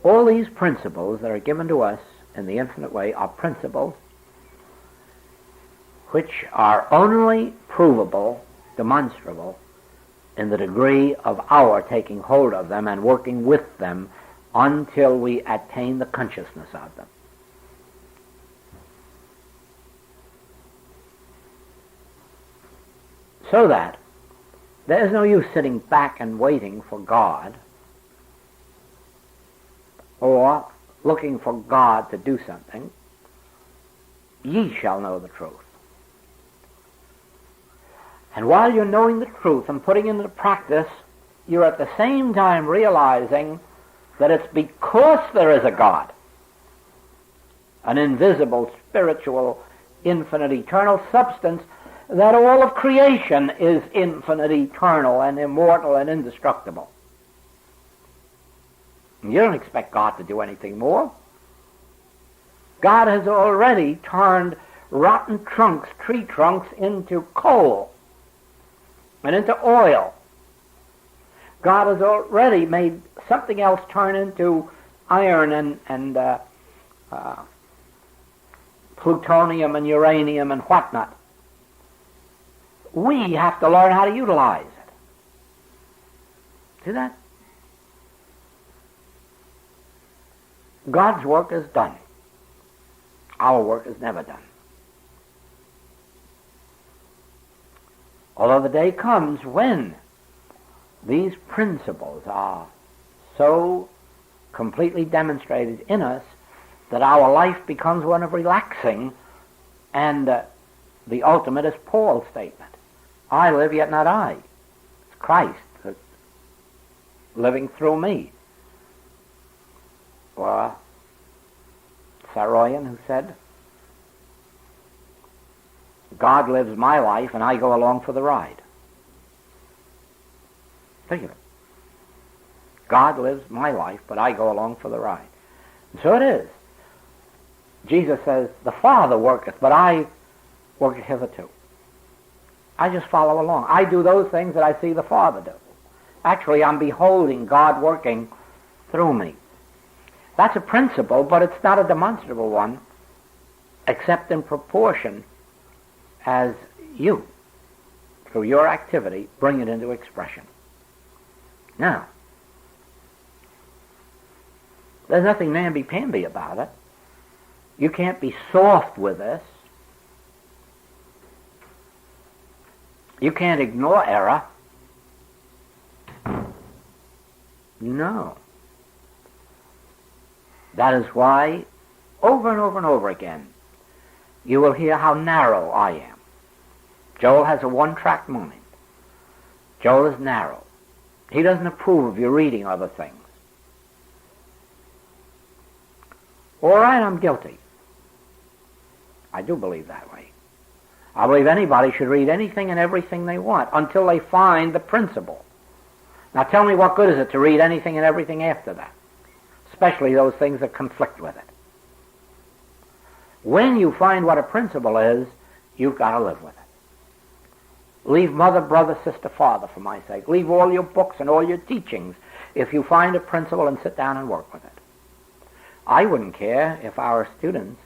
All these principles that are given to us in the infinite way are principles which are only provable, demonstrable, in the degree of our taking hold of them and working with them until we attain the consciousness of them. So that there is no use sitting back and waiting for God or looking for God to do something. Ye shall know the truth. And while you're knowing the truth and putting it into practice, you're at the same time realizing that it's because there is a God, an invisible, spiritual, infinite, eternal substance, that all of creation is infinite, eternal, and immortal, and indestructible. You don't expect God to do anything more. God has already turned rotten trunks, tree trunks, into coal and into oil. God has already made something else turn into iron and plutonium and uranium and whatnot. We have to learn how to utilize it. See that? God's work is done. Our work is never done. Although the day comes when these principles are so completely demonstrated in us that our life becomes one of relaxing, and the ultimate is Paul's statement. I live, yet not I. It's Christ that's living through me. Or Saroyan, who said, God lives my life and I go along for the ride. Think of it. God lives my life, but I go along for the ride. And so it is. Jesus says, the Father worketh, but I work hitherto. I just follow along. I do those things that I see the Father do. Actually, I'm beholding God working through me. That's a principle, but it's not a demonstrable one, except in proportion as you, through your activity, bring it into expression. Now, there's nothing namby-pamby about it. You can't be soft with this. You can't ignore error. No. That is why, over and over and over again, you will hear how narrow I am. Joel has a one-track mind. Joel is narrow. He doesn't approve of you reading other things. All right, I'm guilty. I do believe that way. I believe anybody should read anything and everything they want until they find the principle. Now tell me, what good is it to read anything and everything after that? Especially those things that conflict with it. When you find what a principle is, you've got to live with it. Leave mother, brother, sister, father for my sake. Leave all your books and all your teachings if you find a principle and sit down and work with it. I wouldn't care if our students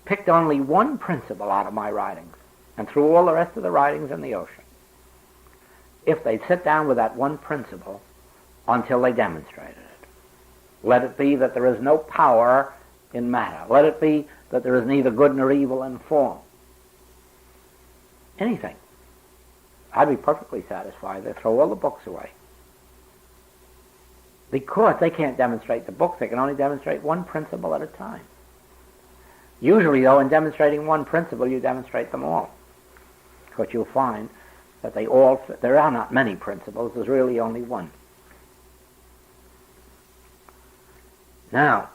picked only one principle out of my writings and threw all the rest of the writings in the ocean. If they'd sit down with that one principle until they demonstrated it. Let it be that there is no power in matter. Let it be that there is neither good nor evil in form. Anything. I'd be perfectly satisfied. They throw all the books away. Because they can't demonstrate the book, they can only demonstrate one principle at a time. Usually, though, in demonstrating one principle, you demonstrate them all. But you'll find that they all fit. There are not many principles, there's really only one. Now,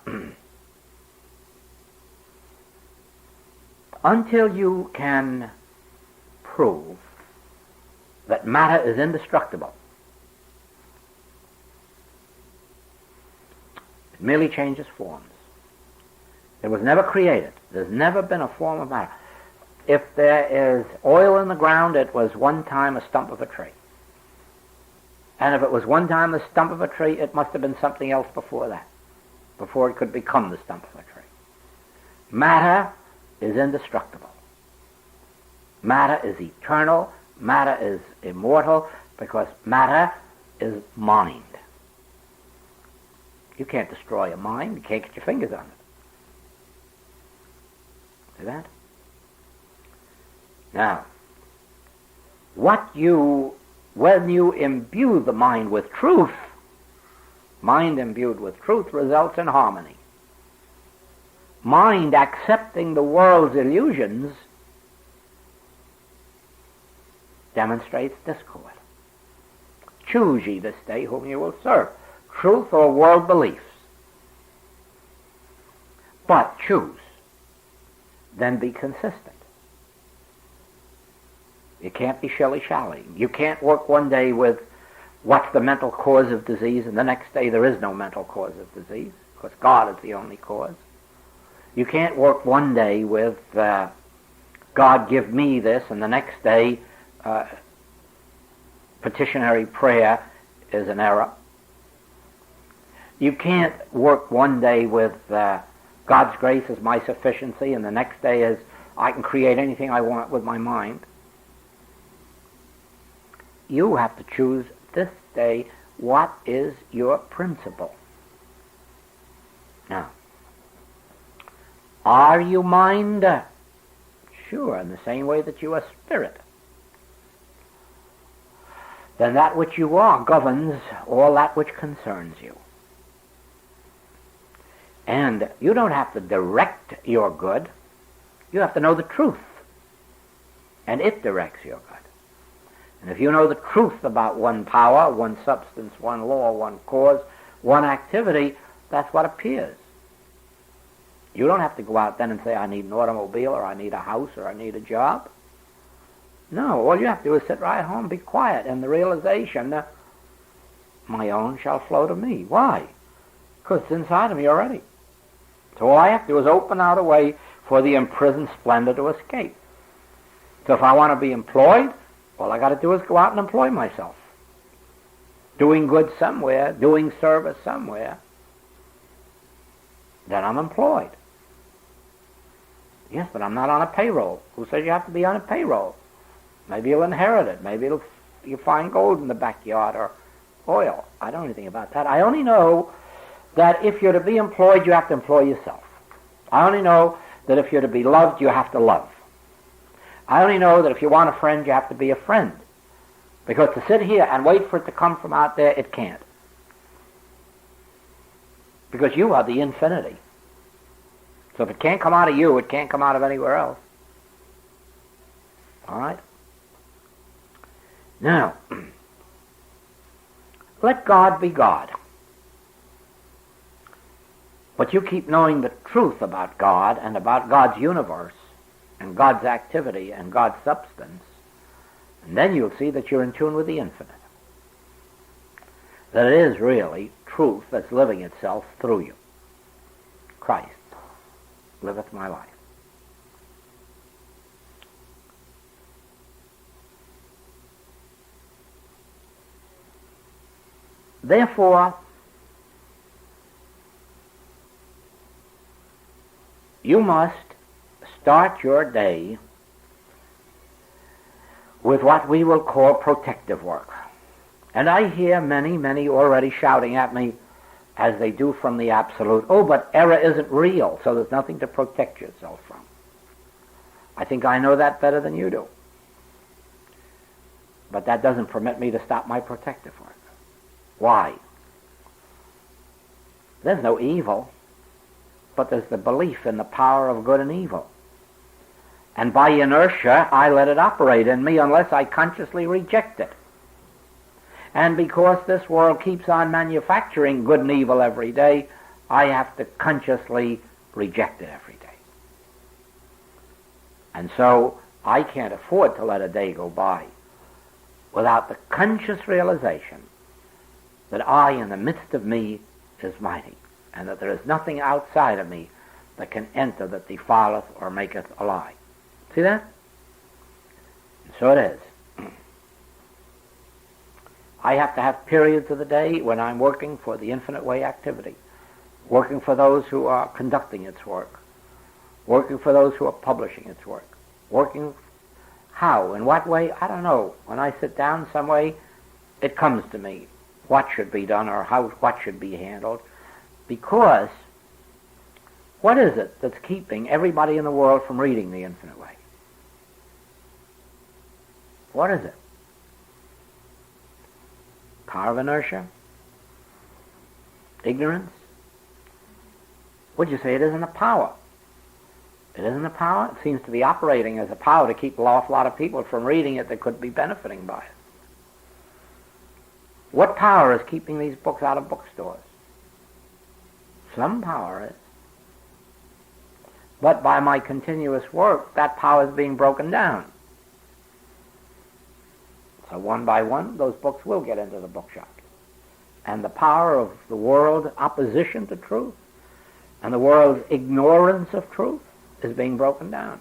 until you can prove that matter is indestructible, it merely changes forms. It was never created. There's never been a form of matter. If there is oil in the ground, it was one time a stump of a tree. And if it was one time the stump of a tree, it must have been something else before that. before it could become the stump of a tree. Matter is indestructible. Matter is eternal. Matter is immortal because matter is mind. You can't destroy a mind. You can't get your fingers on it. See that? Now, when you imbue the mind with truth, mind imbued with truth results in harmony. Mind accepting the world's illusions demonstrates discord. Choose ye this day whom you will serve, truth or world beliefs. But choose, then be consistent. You can't be shilly-shallying. You can't work one day with what's the mental cause of disease, and the next day there is no mental cause of disease, because God is the only cause. You can't work one day with God give me this, and the next day petitionary prayer is an error. You can't work one day with God's grace is my sufficiency, and the next day is I can create anything I want with my mind. You have to choose this day what is your principle. Now, are you mind? Sure, in the same way that you are spirit. Then that which you are governs all that which concerns you. And you don't have to direct your good. You have to know the truth. And it directs your good. And if you know the truth about one power, one substance, one law, one cause, one activity, that's what appears. You don't have to go out then and say, I need an automobile, or I need a house, or I need a job. No, all you have to do is sit right at home, be quiet, and the realization that my own shall flow to me. Why? Because it's inside of me already. So all I have to do is open out a way for the imprisoned splendor to escape. So if I want to be employed, all I got to do is go out and employ myself. Doing good somewhere, doing service somewhere, then I'm employed. Yes, but I'm not on a payroll. Who says you have to be on a payroll? Maybe you'll inherit it. Maybe you'll find gold in the backyard or oil. I don't know anything about that. I only know that if you're to be employed, you have to employ yourself. I only know that if you're to be loved, you have to love. I only know that if you want a friend, you have to be a friend. Because to sit here and wait for it to come from out there, it can't. Because you are the infinity. So if it can't come out of you, it can't come out of anywhere else. All right? Now, let God be God. But you keep knowing the truth about God and about God's universe and God's activity and God's substance, and then you'll see that you're in tune with the infinite. That it is really truth that's living itself through you. Christ liveth my life. Therefore, you must start your day with what we will call protective work. And I hear many, many already shouting at me, as they do from the absolute, oh, but error isn't real, so there's nothing to protect yourself from. I think I know that better than you do. But that doesn't permit me to stop my protective work. Why? There's no evil, but there's the belief in the power of good and evil. And by inertia, I let it operate in me unless I consciously reject it. And because this world keeps on manufacturing good and evil every day, I have to consciously reject it every day. And so I can't afford to let a day go by without the conscious realization that I, in the midst of me, is mighty, and that there is nothing outside of me that can enter that defileth or maketh a lie. See that? And so it is. I have to have periods of the day when I'm working for the infinite way activity. working for those who are conducting its work, working for those who are publishing its work, working how, in what way, I don't know. When I sit down some way, it comes to me what should be done or what should be handled, because what is it that's keeping everybody in the world from reading the infinite way? What is it? Power of inertia? Ignorance? Would you say it isn't a power? It isn't a power. It seems to be operating as a power to keep an awful lot of people from reading it that could be benefiting by it. What power is keeping these books out of bookstores? Some power is. But by my continuous work, that power is being broken down. So one by one, those books will get into the bookshops. And the power of the world's opposition to truth and the world's ignorance of truth is being broken down.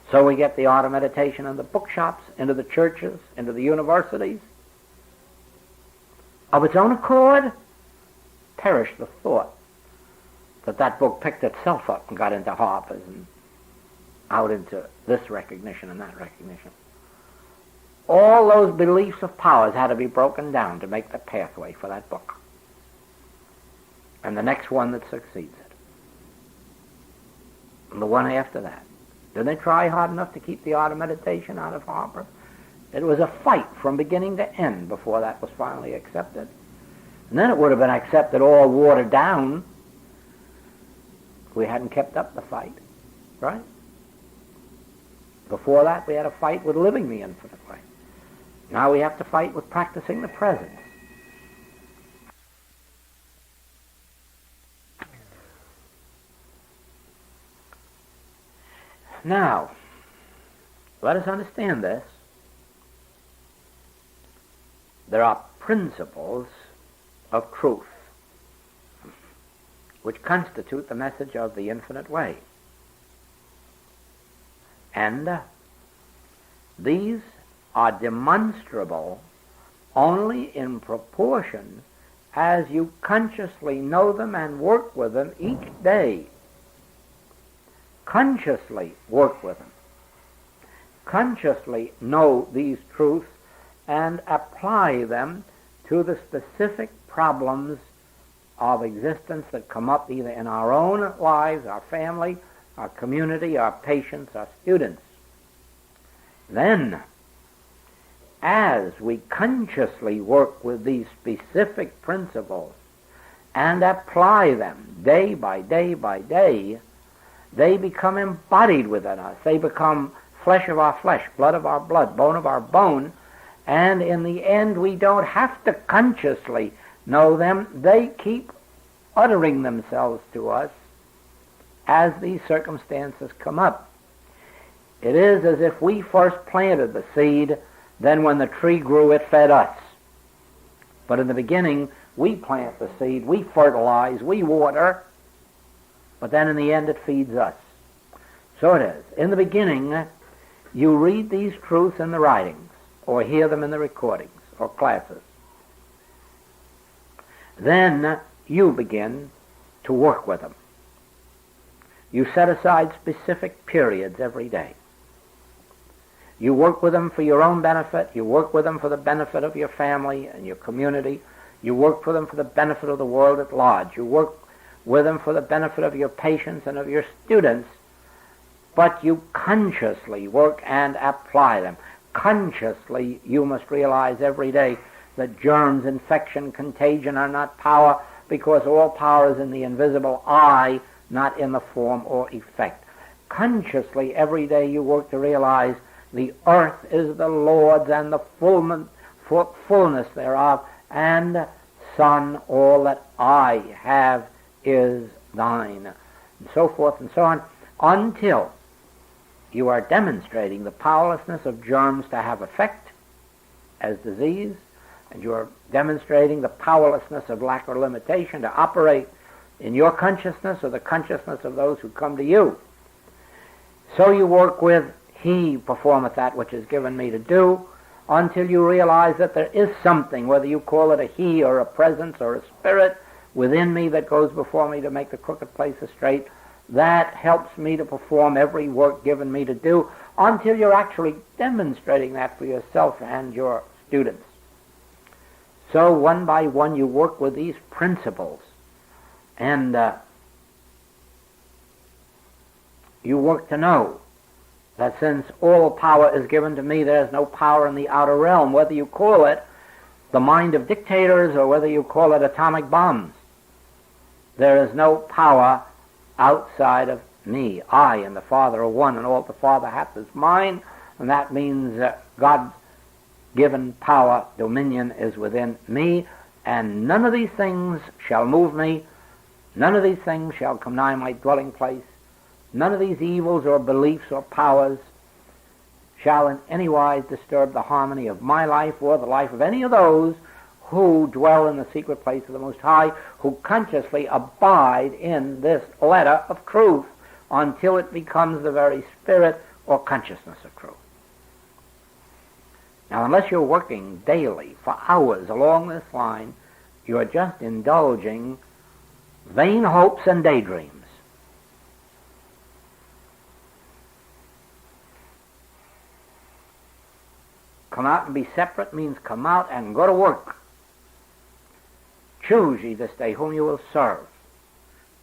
So we get the art of meditation in the bookshops, into the churches, into the universities. Of its own accord, perish the thought that that book picked itself up and got into Harper's and out into this recognition and that recognition. All those beliefs of powers had to be broken down to make the pathway for that book. And the next one that succeeds it. And the one after that. Didn't they try hard enough to keep the art of meditation out of Harper? It was a fight from beginning to end before that was finally accepted. And then it would have been accepted all watered down if we hadn't kept up the fight, right? Before that, we had a fight with living the infinite way. Now we have to fight with practicing the present. Now, let us understand this. There are principles of truth which constitute the message of the infinite way. And these are demonstrable only in proportion as you consciously know them and work with them each day. Consciously work with them. Consciously know these truths and apply them to the specific problems of existence that come up either in our own lives, our family, our community, our patients, our students. Then, as we consciously work with these specific principles and apply them day by day by day, they become embodied within us. They become flesh of our flesh, blood of our blood, bone of our bone, and in the end we don't have to consciously know them. They keep uttering themselves to us as these circumstances come up. It is as if we first planted the seed, then when the tree grew it fed us. But in the beginning, we plant the seed, we fertilize, we water, but then in the end it feeds us. So it is. In the beginning, you read these truths in the writings, or hear them in the recordings, or classes. Then you begin to work with them. You set aside specific periods every day. You work with them for your own benefit. You work with them for the benefit of your family and your community. You work for them for the benefit of the world at large. You work with them for the benefit of your patients and of your students. But you consciously work and apply them. Consciously, you must realize every day that germs, infection, contagion are not power, because all power is in the invisible I, not in the form or effect. Consciously, every day you work to realize the earth is the Lord's and the fullness thereof, and Son, all that I have is thine, and so forth and so on, until you are demonstrating the powerlessness of germs to have effect as disease, and you are demonstrating the powerlessness of lack or limitation to operate in your consciousness or the consciousness of those who come to you. So you work with He performeth that which is given me to do, until you realize that there is something, whether you call it a He or a presence or a spirit within me that goes before me to make the crooked places straight. That helps me to perform every work given me to do until you're actually demonstrating that for yourself and your students. So one by one you work with these principles, and you work to know that since all power is given to me, there's no power in the outer realm, whether you call it the mind of dictators or whether you call it atomic bombs. There is no power outside of me. I and the Father are one, and all the Father hath is mine, and that means God's given power, dominion is within me, and none of these things shall move me, none of these things shall come nigh my dwelling place, none of these evils or beliefs or powers shall in any wise disturb the harmony of my life or the life of any of those who dwell in the secret place of the Most High, who consciously abide in this letter of truth until it becomes the very spirit or consciousness of truth. Now, unless you're working daily for hours along this line, you're just indulging vain hopes and daydreams. Come out and be separate means come out and go to work. Choose ye this day whom you will serve.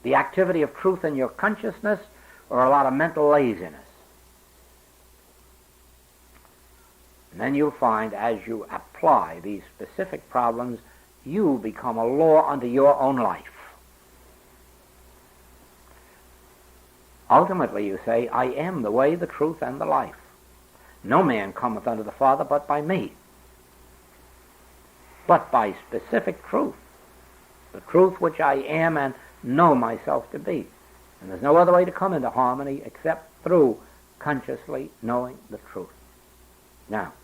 The activity of truth in your consciousness or a lot of mental laziness. And then you'll find as you apply these specific problems, you become a law unto your own life. Ultimately you say, I am the way, the truth, and the life. No man cometh unto the Father but by me. But by specific truth. The truth which I am and know myself to be. And there's no other way to come into harmony except through consciously knowing the truth. Now,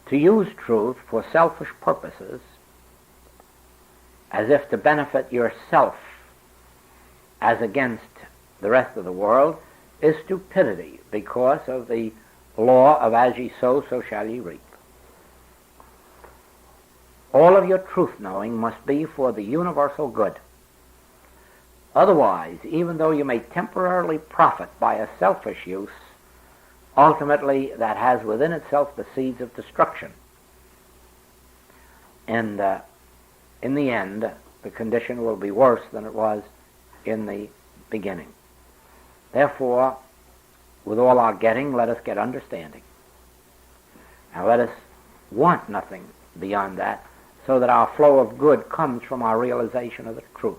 to use truth for selfish purposes, as if to benefit yourself as against the rest of the world, is stupidity, because of the law of as ye sow, so shall ye reap. All of your truth-knowing must be for the universal good. Otherwise, even though you may temporarily profit by a selfish use, ultimately that has within itself the seeds of destruction. And in the end, the condition will be worse than it was in the beginning. Therefore, with all our getting, let us get understanding. Now let us want nothing beyond that, so that our flow of good comes from our realization of the truth.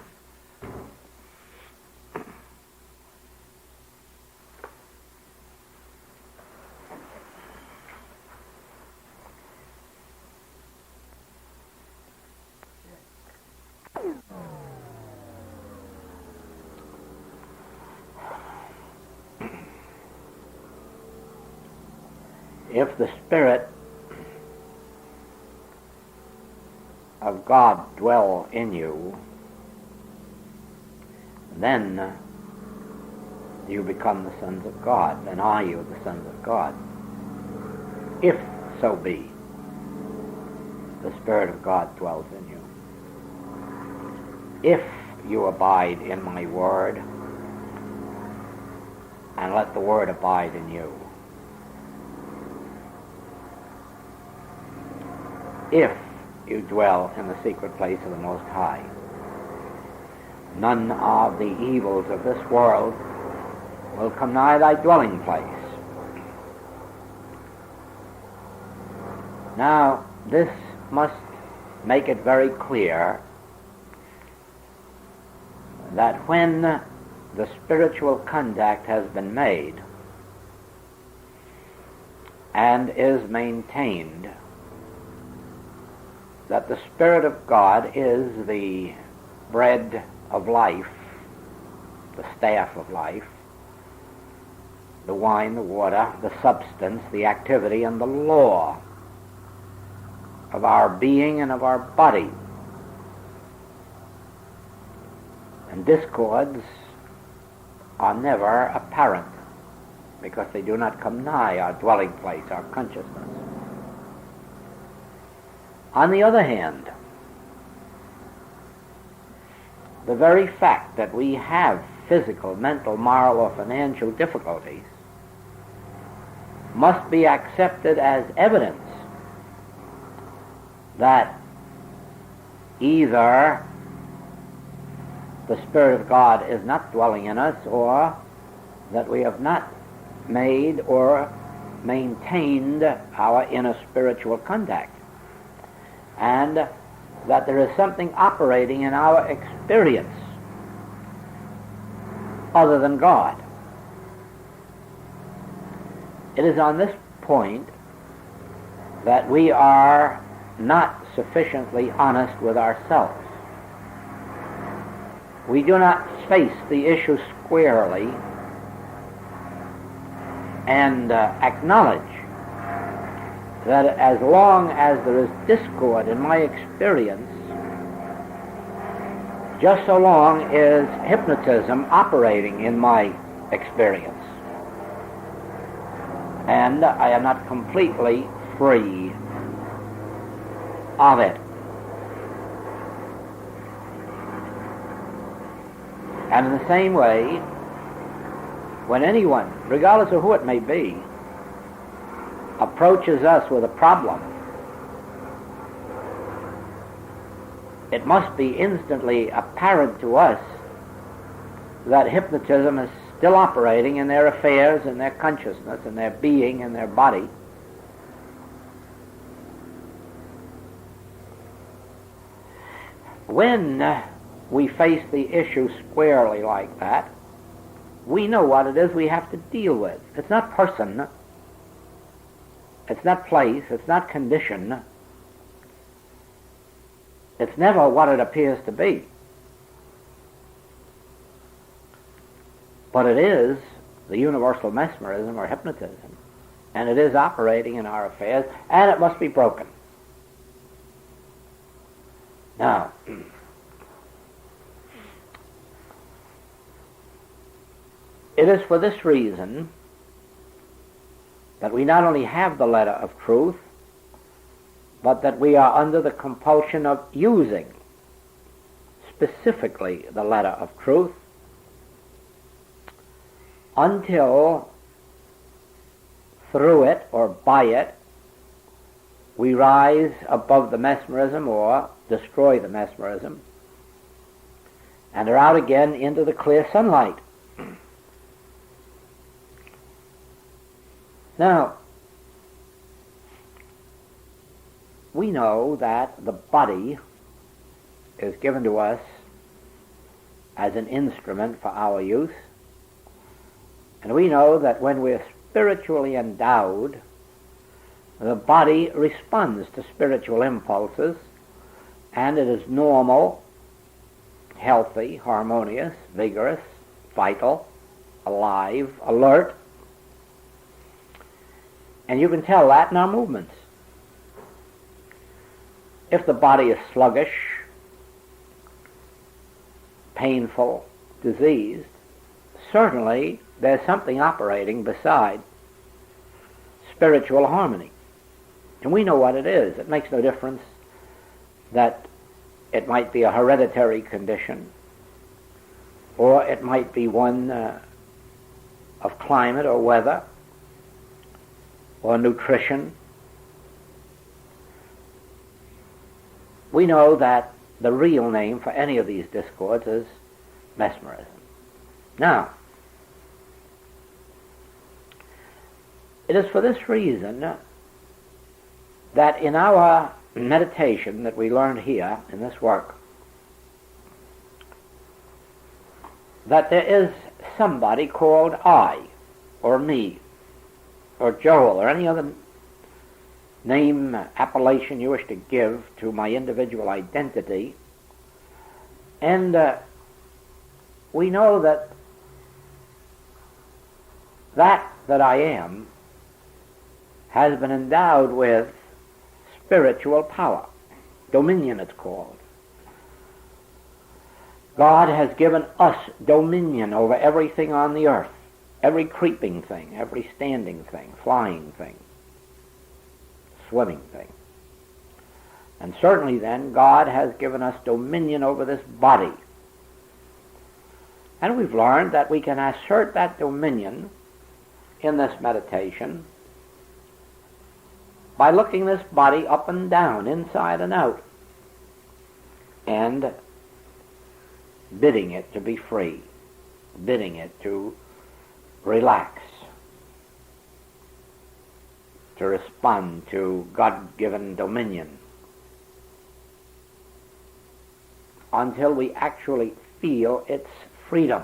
If the Spirit of God dwell in you, then you become the sons of God. Then are you the sons of God. If so be the Spirit of God dwells in you. If you abide in my word, and let the word abide in you. If you dwell in the secret place of the Most High, none of the evils of this world will come nigh thy dwelling place. Now, this must make it very clear that when the spiritual contact has been made and is maintained, that the Spirit of God is the bread of life, the staff of life, the wine, the water, the substance, the activity, and the law of our being and of our body. And discords are never apparent, because they do not come nigh our dwelling place, our consciousness. On the other hand, the very fact that we have physical, mental, moral, or financial difficulties must be accepted as evidence that either the Spirit of God is not dwelling in us, or that we have not made or maintained our inner spiritual contact, and that there is something operating in our experience other than God. It is on this point that we are not sufficiently honest with ourselves. We do not face the issue squarely and acknowledge that as long as there is discord in my experience, just so long is hypnotism operating in my experience. And I am not completely free of it. And in the same way, when anyone, regardless of who it may be, approaches us with a problem, it must be instantly apparent to us that hypnotism is still operating in their affairs, in their consciousness, in their being, in their body. When we face the issue squarely like that, we know what it is we have to deal with. It's not person, it's not place, it's not condition. It's never what it appears to be. But it is the universal mesmerism or hypnotism, and it is operating in our affairs, and it must be broken. Now, it is for this reason that we not only have the letter of truth, but that we are under the compulsion of using specifically the letter of truth until through it or by it we rise above the mesmerism or destroy the mesmerism and are out again into the clear sunlight. Now, we know that the body is given to us as an instrument for our use, and we know that when we're spiritually endowed, the body responds to spiritual impulses, and it is normal, healthy, harmonious, vigorous, vital, alive, alert, and you can tell that in our movements. If the body is sluggish, painful, diseased, certainly there's something operating beside spiritual harmony. And we know what it is. It makes no difference that it might be a hereditary condition, or it might be one of climate or weather, or nutrition. We know that the real name for any of these discords is mesmerism. Now, it is for this reason that in our meditation that we learned here in this work, that there is somebody called I, or me, or Joel, or any other name, appellation you wish to give to my individual identity, and we know that that I am has been endowed with spiritual power, dominion it's called, God has given us dominion over everything on the earth, every creeping thing, every standing thing, flying thing, swimming thing. And certainly then, God has given us dominion over this body. And we've learned that we can assert that dominion in this meditation by looking this body up and down, inside and out, and bidding it to be free, bidding it to relax, to respond to God-given dominion, until we actually feel its freedom.